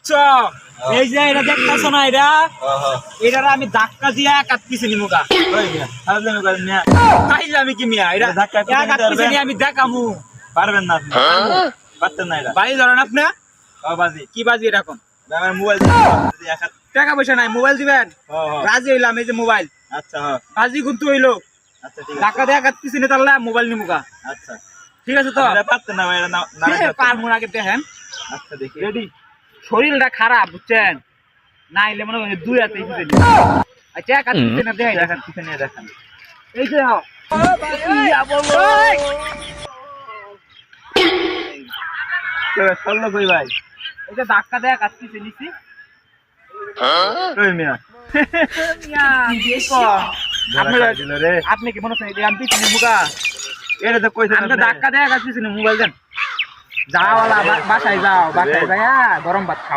বুঝছো? এই যে এটা দেখতেছো না, এটার আমি ধাক্কা দিয়ে কাটতেছি নিমুগা। আমি কি মিয়া এটা কাটতেছি নি, আমি দেখামু। পারবেন না আপনি, পারতেন না এটা। বাড়ি ধরেন আপনি বাজি কি বাজি এরকম? আমার মোবাইল টাকা পয়সা নাই, মোবাইল দিবেন? রাজি হইলাম, এই যে মোবাইল। আচ্ছা বাজি কিন্তু হইলো, আচ্ছা ঠিক আছে, ধাক্কা দিয়ে কাটতেছি না, তাহলে মোবাইল নিমুগা। আচ্ছা ঠিক আছে তো? পারতেন না ভাই, এটা পারমু আগে দেখেন। আচ্ছা দেখি রেডি? শরীরটা খারাপ বুঝছেন, না এলে মনে হয় দুই হাতে আচ্ছা কাটতেছি না, দেখেন দেখেন পিছনে নিয়ে দেখেন। এই যে চললো কই ভাই? এই যে ধাক্কা দেয়া কাটতেছি নিছি। কই মিয়া আপনি কি মনে হচ্ছে আমি পিছনে মুগা? এটা তো কইছেন আমি তো ধাক্কা দেয়া কাটতেছি না, মোবাইল দেন। যাওয়ালা বাসায় যাও, বাসায় যাইয়া গরম ভাত খাও।